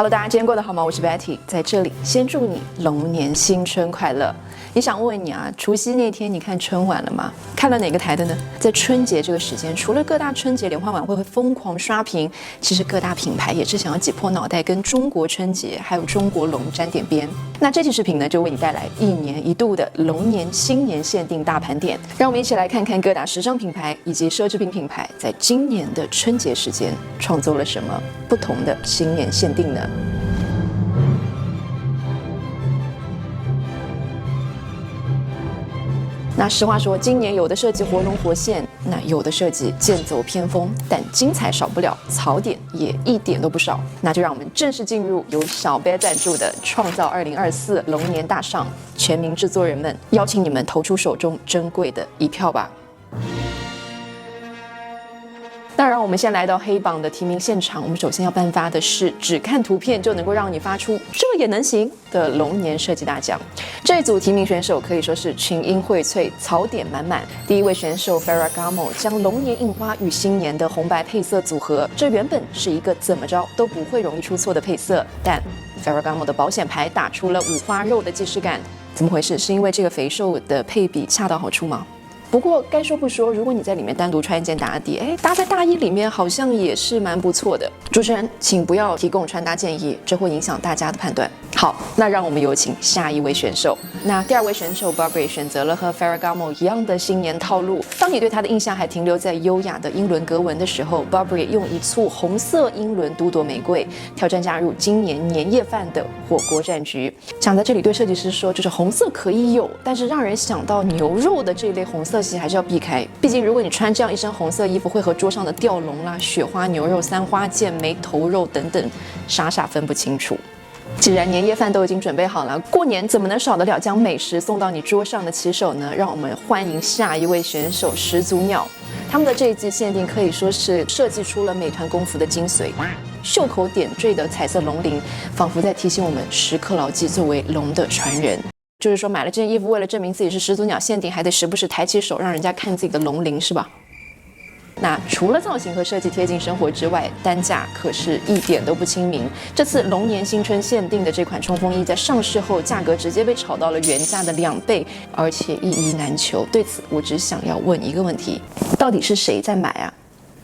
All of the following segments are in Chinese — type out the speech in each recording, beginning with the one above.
Hello， 大家今天过得好吗？我是 Betty， 在这里先祝你龙年新春快乐。也想问问你啊，除夕那天你看春晚了吗？看了哪个台的呢？在春节这个时间，除了各大春节联欢晚会会疯狂刷屏，其实各大品牌也是想要挤破脑袋跟中国春节还有中国龙沾点边。那这期视频呢，就为你带来一年一度的龙年新年限定大盘点，让我们一起来看看各大时尚品牌以及奢侈品品牌在今年的春节时间创作了什么不同的新年限定呢？那实话说，今年有的设计活龙活现，那有的设计剑走偏锋，但精彩少不了，槽点也一点都不少。那就让我们正式进入由小贝赞助的创造2024龙年大赏，全民制作人们，邀请你们投出手中珍贵的一票吧。那让我们先来到黑榜的提名现场，我们首先要颁发的是只看图片就能够让你发出这也能行的龙年设计大奖。这一组提名选手可以说是群英荟萃，槽点满满。第一位选手 Ferragamo 将龙年印花与新年的红白配色组合，这原本是一个怎么着都不会容易出错的配色，但 Ferragamo 的保险牌打出了五花肉的既视感，怎么回事？是因为这个肥瘦的配比恰到好处吗？不过该说不说，如果你在里面单独穿一件打底，搭在大衣里面好像也是蛮不错的。主持人，请不要提供穿搭建议，这会影响大家的判断。好，那让我们有请下一位选手。那第二位选手 Burberry 选择了和 Ferragamo 一样的新年套路。当你对他的印象还停留在优雅的英伦格纹的时候， Burberry 用一簇红色英伦都铎玫瑰挑战加入今年年夜饭的火锅战局。想在这里对设计师说，就是红色可以有，但是让人想到牛肉的这一类红色系还是要避开。毕竟如果你穿这样一身红色衣服，会和桌上的吊龙啦、雪花牛肉、三花剑、梅头肉等等傻傻分不清楚。既然年夜饭都已经准备好了，过年怎么能少得了将美食送到你桌上的骑手呢？让我们欢迎下一位选手始祖鸟。他们的这一季限定可以说是设计出了美团工服的精髓，袖口点缀的彩色龙鳞，仿佛在提醒我们时刻牢记作为龙的传人。就是说买了这件衣服，为了证明自己是始祖鸟限定，还得时不时抬起手让人家看自己的龙鳞，是吧？那除了造型和设计贴近生活之外，单价可是一点都不亲民。这次龙年新春限定的这款冲锋衣在上市后价格直接被炒到了原价的2倍，而且一衣难求。对此我只想要问一个问题，到底是谁在买啊？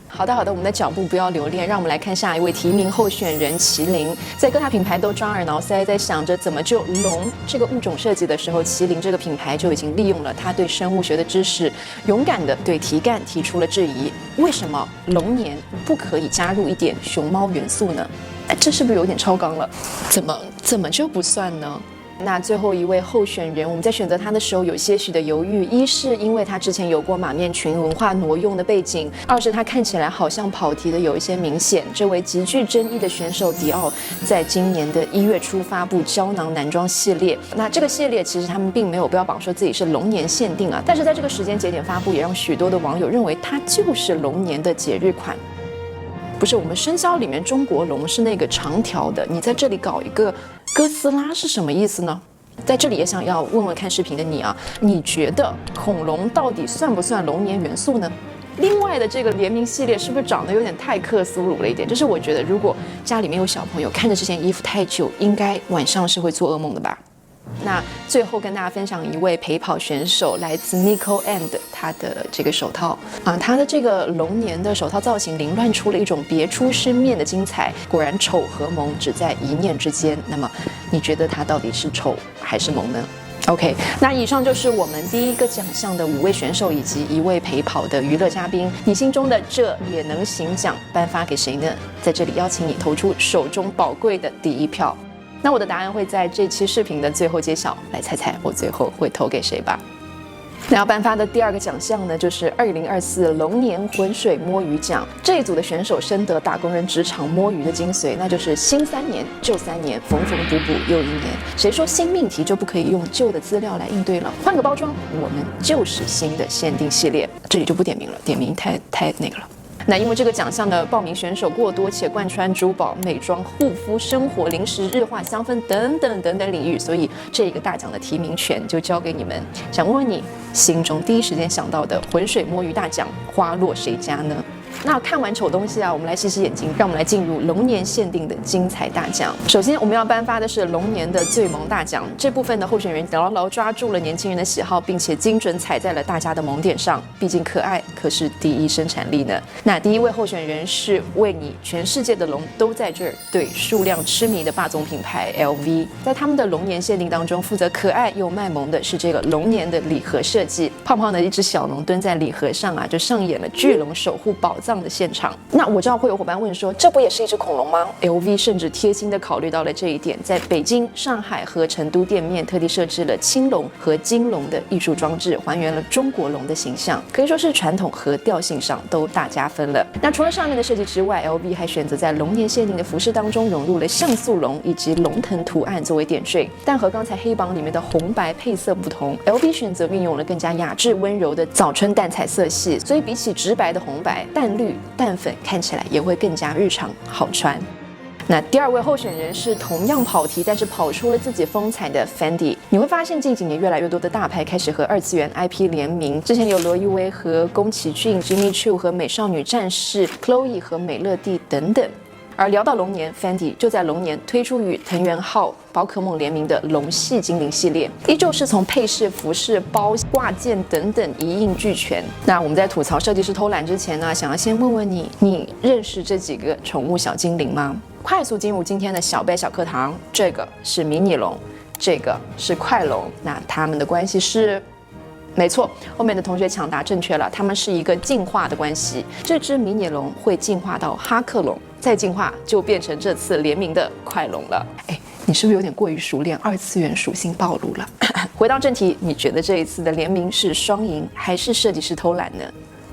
好的，我们的脚步不要留恋，让我们来看下一位提名候选人麒麟。在各大品牌都抓耳挠腮，在想着怎么救龙这个物种设计的时候，麒麟这个品牌就已经利用了它对生物学的知识，勇敢地对题干提出了质疑：为什么龙年不可以加入一点熊猫元素呢？这是不是有点超纲了？怎么就不算呢？那最后一位候选人，我们在选择他的时候有些许的犹豫，一是因为他之前有过马面裙文化挪用的背景，二是他看起来好像跑题的有一些明显。这位极具争议的选手迪奥，在今年的1月初发布胶囊男装系列，那这个系列其实他们并没有标榜说自己是龙年限定啊，但是在这个时间节点发布，也让许多的网友认为它就是龙年的节日款。不是，我们生肖里面中国龙是那个长条的，你在这里搞一个哥斯拉是什么意思呢？在这里也想要问问看视频的你啊，你觉得恐龙到底算不算龙年元素呢？另外的这个联名系列是不是长得有点太克苏鲁了一点？就是我觉得如果家里面有小朋友看着这件衣服太久，应该晚上是会做噩梦的吧。那最后跟大家分享一位陪跑选手，来自 Nico and 他的这个手套啊，他的这个龙年的手套造型凌乱出了一种别出生面的精彩，果然丑和萌只在一念之间。那么你觉得他到底是丑还是萌呢？OK， 那以上就是我们第一个奖项的5位选手以及1位陪跑的娱乐嘉宾。你心中的这也能行奖颁发给谁呢？在这里邀请你投出手中宝贵的第一票。那我的答案会在这期视频的最后揭晓，来猜猜我最后会投给谁吧。那要颁发的第2个奖项呢，就是2024龙年浑水摸鱼奖。这一组的选手深得打工人职场摸鱼的精髓，那就是新3年旧3年，缝缝补补又1年。谁说新命题就不可以用旧的资料来应对了？换个包装，我们就是新的限定系列。这里就不点名了，点名太那个了。那因为这个奖项的报名选手过多，且贯穿珠宝、美妆、护肤、生活、零食、日化、香氛等等领域，所以这个大奖的提名权就交给你们。想问问你，心中第一时间想到的浑水摸鱼大奖花落谁家呢？那看完丑东西啊，我们来洗洗眼睛，让我们来进入龙年限定的精彩大奖。首先，我们要颁发的是龙年的最萌大奖。这部分的候选人牢牢抓住了年轻人的喜好，并且精准踩在了大家的萌点上。毕竟可爱可是第一生产力呢。那第一位候选人是为你全世界的龙都在这儿，对数量痴迷的霸总品牌 LV。在他们的龙年限定当中，负责可爱又卖萌的是这个龙年的礼盒设计。胖胖的一只小龙蹲在礼盒上啊，就上演了巨龙守护宝藏的现场。那我知道会有伙伴问说，这不也是一只恐龙吗 ？LV 甚至贴心的考虑到了这一点，在北京、上海和成都店面特地设置了青龙和金龙的艺术装置，还原了中国龙的形象，可以说是传统和调性上都大加分了。那除了上面的设计之外 ，LV 还选择在龙年限定的服饰当中融入了像素龙以及龙腾图案作为点缀，但和刚才黑榜里面的红白配色不同 ，LV 选择运用了更加雅致温柔的早春淡彩色系，所以比起直白的红白，淡绿、淡粉看起来也会更加日常好穿。那第二位候选人是同样跑题，但是跑出了自己风采的 Fendi。你会发现近几年越来越多的大牌开始和二次元 IP 联名，之前有罗意威和宫崎骏、Jimmy Choo 和美少女战士、Chloe 和美乐蒂等等。而聊到龙年 ，Fendi 就在龙年推出与藤原浩、宝可梦联名的龙系精灵系列，依旧是从配饰、服饰、包、挂件等等一应俱全。那我们在吐槽设计师偷懒之前呢，想要先问问你，你认识这几个宠物小精灵吗？快速进入今天的小贝小课堂，这个是迷你龙，这个是快龙，那它们的关系是？没错，后面的同学抢答正确了，它们是一个进化的关系。这只迷你龙会进化到哈克龙，再进化就变成这次联名的快龙了。哎，你是不是有点过于熟练，二次元属性暴露了？回到正题，你觉得这一次的联名是双赢还是设计师偷懒呢？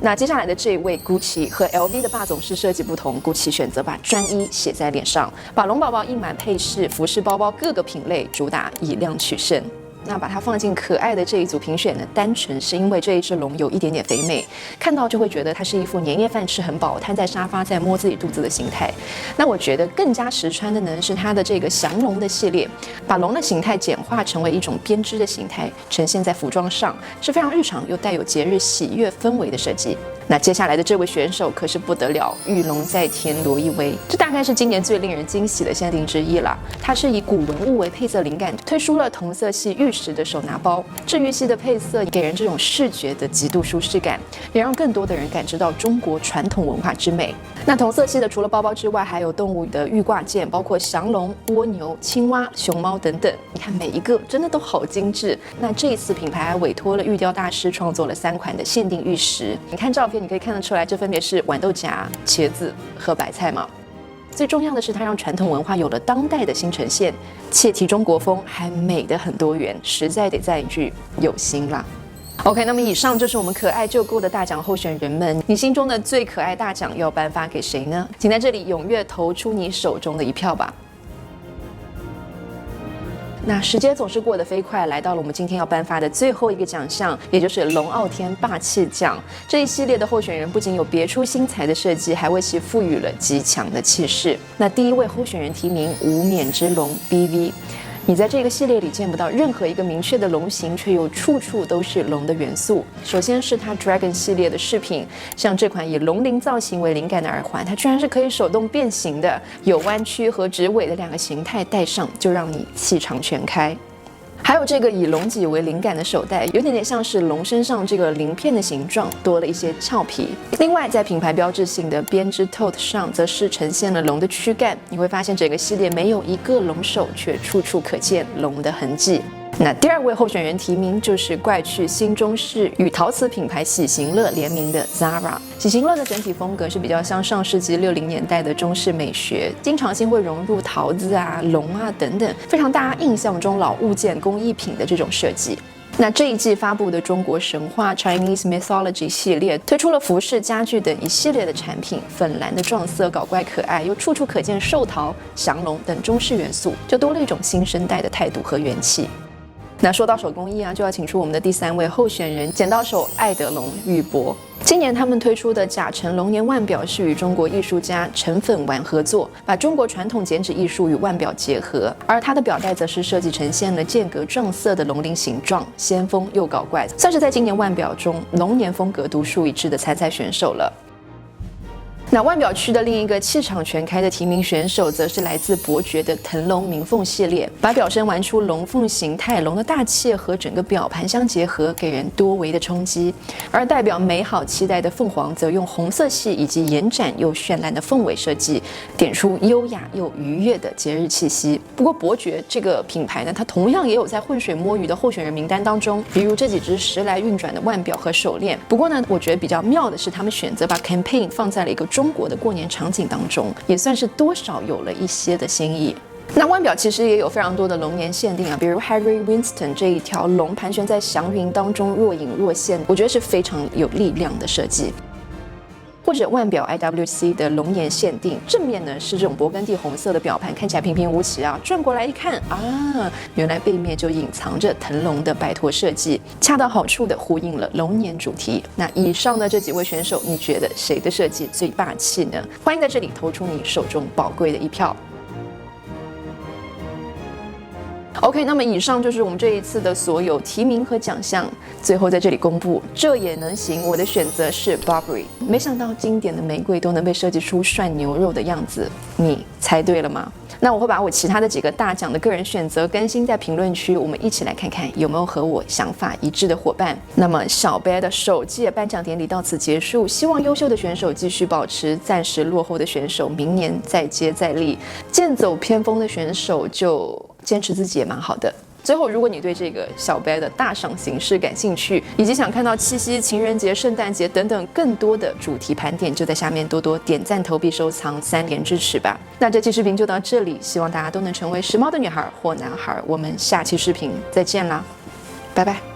那接下来的这一位 Gucci 和 LV 的霸总式设计不同 ，Gucci 选择把专一写在脸上，把龙宝宝印满配饰、服饰、包包各个品类，主打以量取胜。那把它放进可爱的这一组评选呢，单纯是因为这一只龙有一点点肥美，看到就会觉得它是一副年夜饭吃很饱，瘫在沙发在摸自己肚子的形态。那我觉得更加实穿的呢是它的这个降龙的系列，把龙的形态简化成为一种编织的形态，呈现在服装上，是非常日常又带有节日喜悦氛围的设计。那接下来的这位选手可是不得了，玉龙在天罗意威，这大概是今年最令人惊喜的限定之一了。它是以古文物为配色灵感，推出了同色系玉石的手拿包，治愈系的配色给人这种视觉的极度舒适感，也让更多的人感知到中国传统文化之美。那同色系的除了包包之外，还有动物的玉挂件，包括降龙、蜗牛、青蛙、熊猫等等。你看每一个真的都好精致。那这一次品牌还委托了玉雕大师创作了3款的限定玉石。你看照片，你可以看得出来，这分别是豌豆荚、茄子和白菜嘛。最重要的是，它让传统文化有了当代的新呈现，切题中国风，还美得很多元，实在得赞一句有心啦。OK， 那么以上就是我们可爱就够的大奖候选人们，你心中的最可爱大奖要颁发给谁呢？请在这里踊跃投出你手中的一票吧。那时间总是过得飞快，来到了我们今天要颁发的最后一个奖项，也就是龙傲天霸气奖。这一系列的候选人不仅有别出心裁的设计，还为其赋予了极强的气势。那第一位候选人提名无冕之龙 BV。你在这个系列里见不到任何一个明确的龙形，却又处处都是龙的元素。首先是它 Dragon 系列的饰品，像这款以龙鳞造型为灵感的耳环，它居然是可以手动变形的，有弯曲和直尾的2个形态，戴上就让你气场全开。还有这个以龙脊为灵感的手袋，有点像是龙身上这个鳞片的形状，多了一些俏皮。另外，在品牌标志性的编织 tote 上，则是呈现了龙的躯干。你会发现整个系列没有一个龙首，却处处可见龙的痕迹。那第2位候选人提名就是怪趣新中式与陶瓷品牌喜行乐联名的 Zara。喜行乐的整体风格是比较像上世纪60年代的中式美学，经常性会融入桃子啊、龙啊等等，非常大家印象中老物件工艺品的这种设计。那这一季发布的中国神话 Chinese Mythology 系列推出了服饰、家具等一系列的产品，粉蓝的撞色搞怪可爱，又处处可见寿桃、降龙等中式元素，就多了一种新生代的态度和元气。那说到手工艺啊，就要请出我们的第3位候选人——剪刀手爱德龙玉博。今年他们推出的甲辰龙年腕表是与中国艺术家陈粉丸合作，把中国传统剪纸艺术与腕表结合，而它的表带则是设计呈现了间隔撞色的龙鳞形状，先锋又搞怪，算是在今年腕表中龙年风格独树一帜的参赛选手了。那腕表区的另一个气场全开的提名选手，则是来自伯爵的腾龙鸣凤系列，把表身玩出龙凤形态，龙的大气和整个表盘相结合，给人多维的冲击。而代表美好期待的凤凰，则用红色系以及延展又绚烂的凤尾设计，点出优雅又愉悦的节日气息。不过伯爵这个品牌呢，它同样也有在浑水摸鱼的候选人名单当中，比如这几只时来运转的腕表和手链。不过呢，我觉得比较妙的是，他们选择把 campaign 放在了一个中国的过年场景当中，也算是多少有了一些的新意。那腕表其实也有非常多的龙年限定啊，比如 Harry Winston 这一条龙盘旋在祥云当中，若隐若现，我觉得是非常有力量的设计。或者腕表 IWC 的龙年限定，正面呢是这种勃艮第红色的表盘，看起来平平无奇啊。转过来一看啊，原来背面就隐藏着腾龙的摆脱设计，恰到好处的呼应了龙年主题。那以上的这几位选手，你觉得谁的设计最霸气呢？欢迎在这里投出你手中宝贵的一票。OK， 那么以上就是我们这一次的所有提名和奖项。最后在这里公布，这也能行。我的选择是 Burberry。没想到经典的玫瑰都能被设计出涮牛肉的样子，你猜对了吗？那我会把我其他的几个大奖的个人选择更新在评论区，我们一起来看看有没有和我想法一致的伙伴。那么小贝的首届颁奖典礼到此结束，希望优秀的选手继续保持，暂时落后的选手明年再接再厉，剑走偏锋的选手就坚持自己也蛮好的。最后，如果你对这个小贝的大赏形式感兴趣，以及想看到七夕、情人节、圣诞节等等更多的主题盘点，就在下面多多点赞、投币、收藏，3连支持吧。那这期视频就到这里，希望大家都能成为时髦的女孩或男孩。我们下期视频再见啦，拜拜。